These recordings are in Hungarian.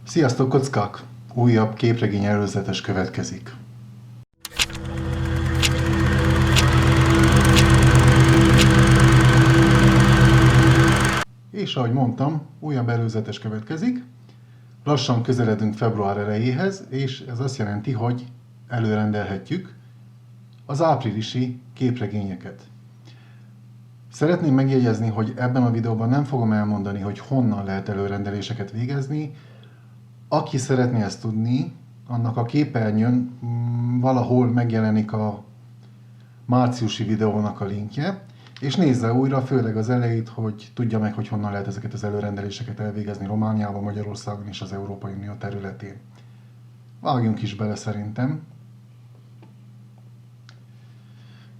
Sziasztok, kockák! Újabb képregény előzetes következik. És ahogy mondtam, újabb előzetes következik. Lassan közeledünk február elejéhez, és ez azt jelenti, hogy előrendelhetjük az áprilisi képregényeket. Szeretném megjegyezni, hogy ebben a videóban nem fogom elmondani, hogy honnan lehet előrendeléseket végezni. Aki szeretné ezt tudni, annak a képernyőn valahol megjelenik a márciusi videónak a linkje, és nézze újra, főleg az elejét, hogy tudja meg, hogy honnan lehet ezeket az előrendeléseket elvégezni Romániában, Magyarországon és az Európai Unió területén. Vágjunk is bele szerintem.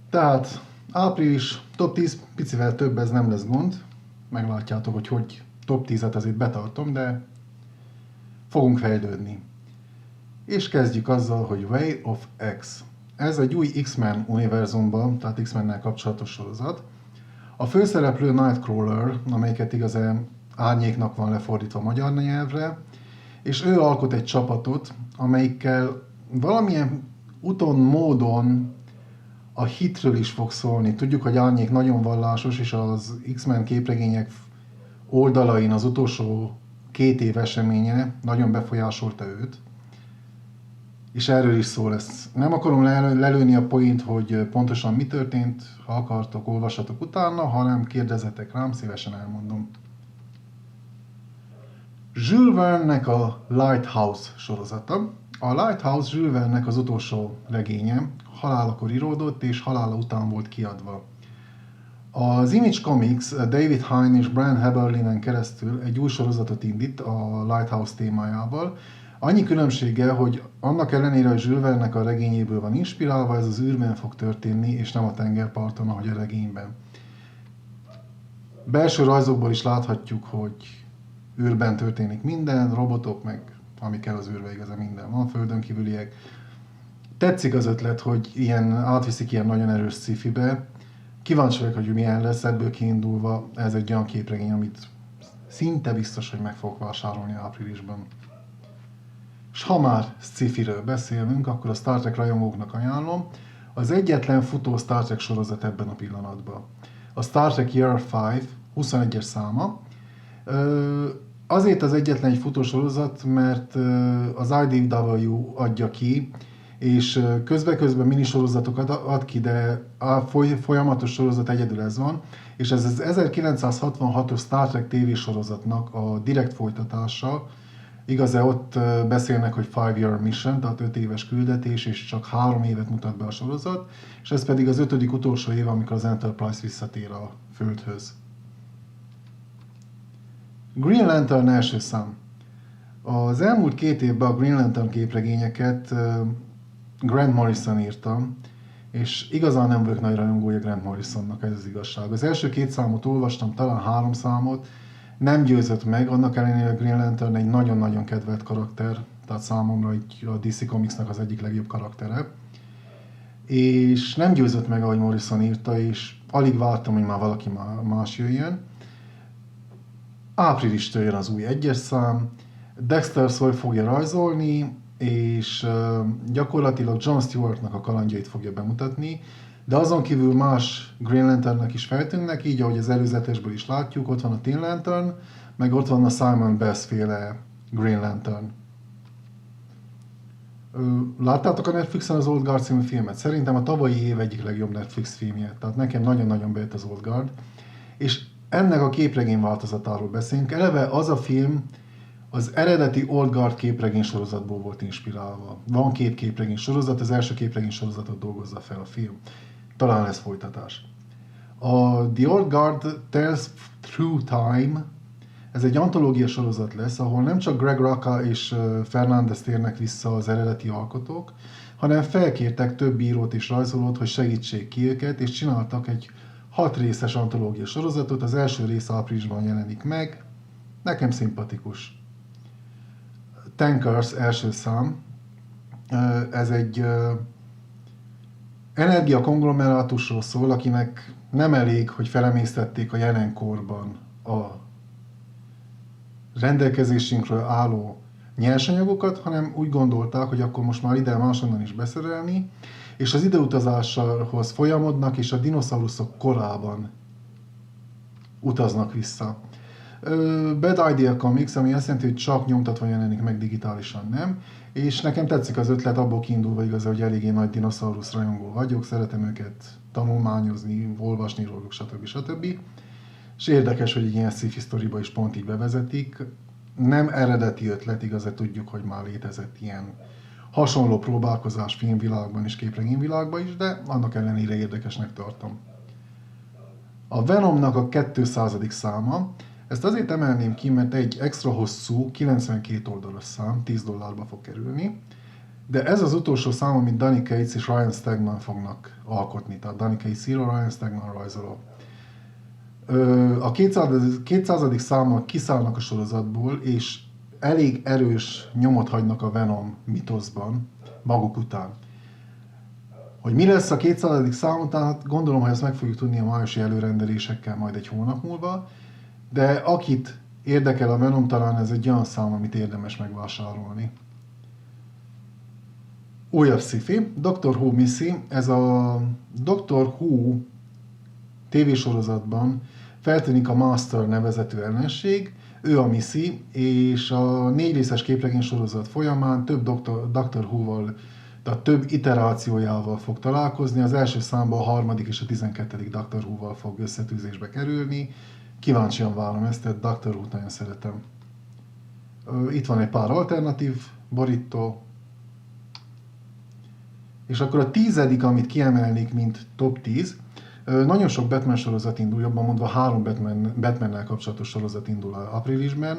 Tehát április top 10, picivel több, ez nem lesz gond. Meglátjátok, hogy top 10-et azért betartom, de fogunk fejlődni. És kezdjük azzal, hogy Way of X. Ez egy új X-Men univerzumban, tehát X-Mennel kapcsolatos sorozat. A főszereplő Nightcrawler, amelyiket igazán árnyéknak van lefordítva magyar nyelvre, és ő alkot egy csapatot, amelyikkel valamilyen úton, módon a hitről is fog szólni. Tudjuk, hogy árnyék nagyon vallásos, és az X-Men képregények oldalain az utolsó 2 év eseménye nagyon befolyásolta őt. És erről is szól lesz. Nem akarom lelőni a point, hogy pontosan mi történt, ha akartok, olvassatok utána, hanem kérdezzetek rám, szívesen elmondom. Jules Verne-nek a Lighthouse sorozata. A Lighthouse Jules Verne-nek az utolsó regénye, halálakor íródott és halála után volt kiadva. Az Image Comics David Hine és Brian Heberlinen keresztül egy új sorozatot indít a Lighthouse témájával. Annyi különbséggel, hogy annak ellenére, hogy Jules Verne-nek a regényéből van inspirálva, ez az űrben fog történni, és nem a tengerparton, ahogy a regényben. Belső rajzokból is láthatjuk, hogy űrben történik minden, robotok, meg ami kell az űrbe, igazán minden van, földön kívüliek. Tetszik az ötlet, hogy átviszik ilyen nagyon erős sci-fibe. Kíváncsi vagyok, hogy milyen lesz ebből kiindulva. Ez egy olyan képregény, amit szinte biztos, hogy meg fogok vásárolni áprilisban. És ha már sci-firől beszélünk, akkor a Star Trek rajongóknak ajánlom. Az egyetlen futó Star Trek sorozat ebben a pillanatban. A Star Trek Year 5, 21-es száma. Azért az egyetlen egy futó sorozat, mert az IDW adja ki, és közben minisorozatokat ad ki, de a folyamatos sorozat egyedül ez van, és ez az 1966-os Star Trek tévésorozatnak a direkt folytatása. Igaz, ott beszélnek, hogy 5-year mission, tehát 5 éves küldetés, és csak 3 évet mutat be a sorozat, és ez pedig az 5. utolsó év, amikor az Enterprise visszatér a Földhöz. Green Lantern első szám. Az elmúlt 2 évben a Green Lantern képregényeket Grant Morrison írta, és igazán nem vagyok nagy rajongója Grant Morrisonnak, ez az igazság. Az első 2 számot olvastam, talán 3 számot, nem győzött meg, annak ellenére a Green Lantern egy nagyon-nagyon kedvelt karakter, tehát számomra a DC Comicsnak az egyik legjobb karaktere. És nem győzött meg, ahogy Morrison írta, és alig vártam, hogy már valaki más jöjjön. Áprilistől jön az új 1-es szám, Dexter Soy fogja rajzolni, és gyakorlatilag Jon Stewartnak a kalandjait fogja bemutatni, de azon kívül más Green Lanternnek is feltűnnek, így ahogy az előzetesből is látjuk, ott van a Tin Lantern, meg ott van a Simon Bass féle Green Lantern. Láttátok a Netflixen az Old Guard című filmet? Szerintem a tavalyi év egyik legjobb Netflix filmje, tehát nekem nagyon-nagyon bejött az Old Guard, és ennek a képregény változatáról beszélünk. Eleve az a film az eredeti Old Guard képregény sorozatból volt inspirálva. Van 2 képregény sorozat, az első képregény sorozatot dolgozza fel a film. Talán lesz folytatás. A The Old Guard Tales Through Time, ez egy antológia sorozat lesz, ahol nem csak Greg Rucka és Fernandez térnek vissza az eredeti alkotók, hanem felkértek több írót és rajzolót, hogy segítsék ki őket, és csináltak egy 6 részes antológia sorozatot, az első rész áprilisban jelenik meg, nekem szimpatikus. Tankers első szám, ez egy energiakonglomerátusról szól, akinek nem elég, hogy felemésztették a jelenkorban a rendelkezésünkről álló nyersanyagokat, hanem úgy gondolták, hogy akkor most már ide máshonnan is beszerelni, és az ideutazáshoz folyamodnak, és a dinoszauruszok korában utaznak vissza. Bad Idea Comics, ami azt jelenti, hogy csak nyomtatva jelenik meg, digitálisan nem, és nekem tetszik az ötlet, abból kiindulva igaz, hogy eléggé nagy dinoszaurusz rajongó vagyok, szeretem őket tanulmányozni, olvasni róluk, stb. És érdekes, hogy egy ilyen sci-fi sztoriba is pont így bevezetik. Nem eredeti ötlet, igaz, tudjuk, hogy már létezett ilyen hasonló próbálkozás filmvilágban és képregényvilágban is, de annak ellenére érdekesnek tartom. A Venomnak a 200. száma, ezt azért emelném ki, mert egy extra hosszú, 92 oldalas szám, $10 fog kerülni, de ez az utolsó szám, amit Danny Cates és Ryan Stegman fognak alkotni, tehát Danny Cates író, Ryan Stegman rajzoló. A 200. számmal kiszállnak a sorozatból, és elég erős nyomot hagynak a Venom mitoszban maguk után. Hogy mi lesz a 200. szám után, gondolom, hogy ezt meg fogjuk tudni a májusi előrendelésekkel majd egy hónap múlva, de akit érdekel a Venom, talán ez egy olyan szám, amit érdemes megvásárolni. Újabb sci-fi, Doctor Who Missy, ez a Doctor Who tévésorozatban feltűnik a Master nevezetű ellenség, ő a Missy, és a 4 részes képregény sorozat folyamán több Doctor Who-val, tehát több iterációjával fog találkozni. Az első számban a 3. és a 12. Doctor Who-val fog összetűzésbe kerülni. Kíváncsian várom ezt, tehát Doctor Who-t nagyon szeretem. Itt van egy pár alternatív borító. És akkor a 10., amit kiemelnék, mint top 10, nagyon sok Batman sorozat indul, jobban mondva 3 Batmannel kapcsolatos sorozat indul áprilisban.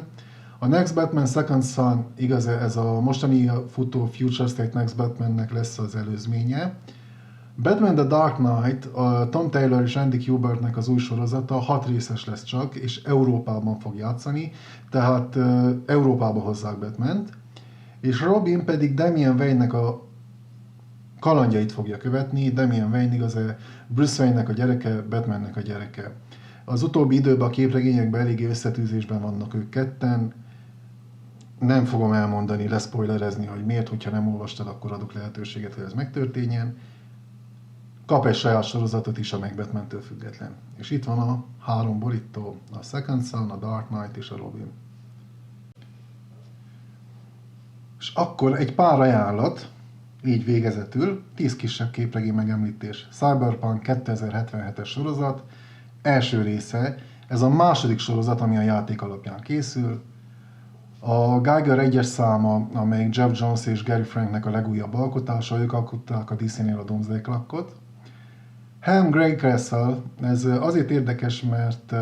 A Next Batman Second Son, igaz, ez a mostani futó Future State Next Batmannek lesz az előzménye. Batman The Dark Knight, a Tom Taylor és Andy Kubertnek az új sorozata, 6 részes lesz csak, és Európában fog játszani, tehát Európába hozzák Batmant. És Robin pedig Damian Wayne-nek a kalandjait fogja követni. Damian Wayne igaz, Bruce Wayne-nek a gyereke, Batmannek a gyereke. Az utóbbi időben a képregényekben eléggé összetűzésben vannak ők ketten. Nem fogom elmondani, leszpoilerezni, hogy miért, hogyha nem olvastad, akkor adok lehetőséget, hogy ez megtörténjen. Kap egy saját sorozatot is, amely Batmantől független. És itt van a 3 borító, a Second Son, a Dark Knight és a Robin. És akkor egy pár ajánlat, így végezetül, 10 kisebb képregény megemlítés. Cyberpunk 2077-es sorozat, első része, ez a második sorozat, ami a játék alapján készül. A Geiger 1-es száma, amelyik Jeff Jones és Gary Franknek a legújabb alkotása, ők alkották a DC-nél a Doomsday Clockot. Helm Greycastle, ez azért érdekes, mert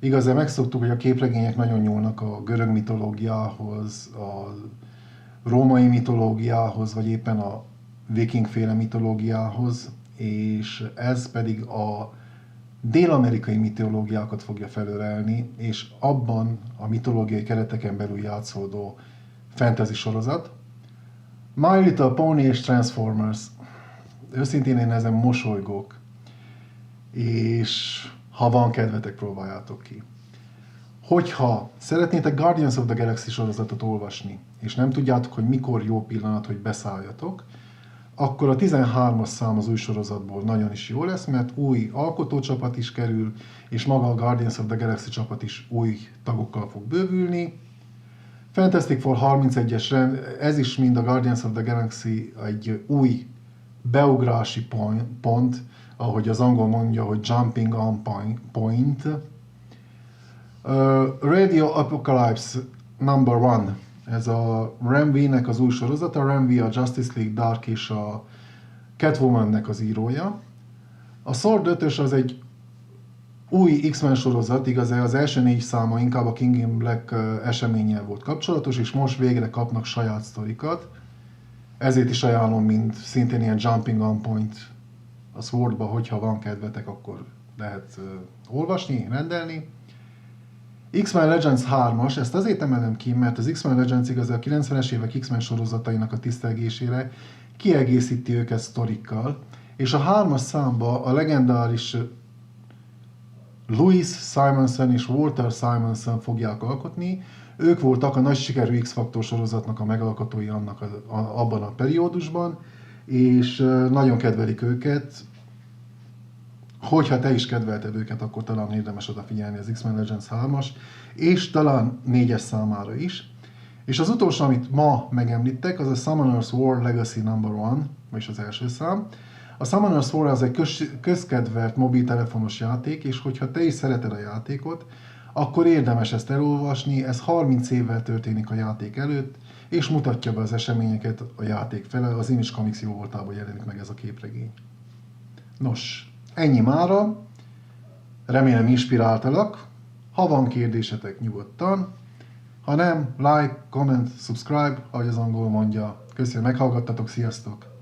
igazán megszoktuk, hogy a képregények nagyon nyúlnak a görög mitológiához, a római mitológiához, vagy éppen a vikingféle mitológiához, és ez pedig a dél-amerikai mitológiákat fogja felölelni, és abban a mitológiai kereteken belül játszódó fantasy sorozat. My Little Pony és Transformers. Őszintén én ezen mosolygok, és ha van kedvetek, próbáljátok ki. Hogyha szeretnétek Guardians of the Galaxy sorozatot olvasni, és nem tudjátok, hogy mikor jó pillanat, hogy beszálljatok, akkor a 13-as szám az új sorozatból nagyon is jó lesz, mert új alkotócsapat is kerül, és maga a Guardians of the Galaxy csapat is új tagokkal fog bővülni. Fantastic Four 31-es, ez is mind a Guardians of the Galaxy egy új beugrási pont, ahogy az angol mondja, hogy jumping on point. Radio Apocalypse Number 1, ez a Ram V-nek az új sorozata. Ram V a Justice League Dark és a Catwoman-nek az írója. A Sword 5-ös az egy új X-Men sorozat, igaz, az első 4 száma inkább a King in Black eseménnyel volt kapcsolatos, és most végre kapnak saját sztorikat. Ezért is ajánlom, mint szintén ilyen jumping on point a Swordba, hogyha van kedvetek, akkor lehet olvasni, rendelni. X-Men Legends 3-as, ezt azért emelem ki, mert az X-Men Legends igaz a 90-es évek X-Men sorozatainak a tisztelgésére kiegészíti őket sztorikkal, és a 3-as számba a legendáris Louis Simonson és Walter Simonson fogják alkotni. Ők voltak a nagy sikerű X-Faktor sorozatnak a megalkotói abban a periódusban, és nagyon kedvelik őket. Hogyha te is kedvelted őket, akkor talán érdemes odafigyelni az X-Men Legends 3-as, és talán 4-es számára is. És az utolsó, amit ma megemlítek, az a Summoner's War Legacy No. 1, vagyis az első szám. A Summoner's War az egy közkedvelt mobiltelefonos játék, és hogyha te is szereted a játékot, akkor érdemes ezt elolvasni. Ez 30 évvel történik a játék előtt, és mutatja be az eseményeket a játék fele. Az Image Comics jó voltában jelenik meg ez a képregény. Nos, ennyi mára. Remélem inspiráltalak. Ha van kérdésetek, nyugodtan. Ha nem, like, comment, subscribe, ahogy az angol mondja. Köszönöm, meghallgattatok, sziasztok!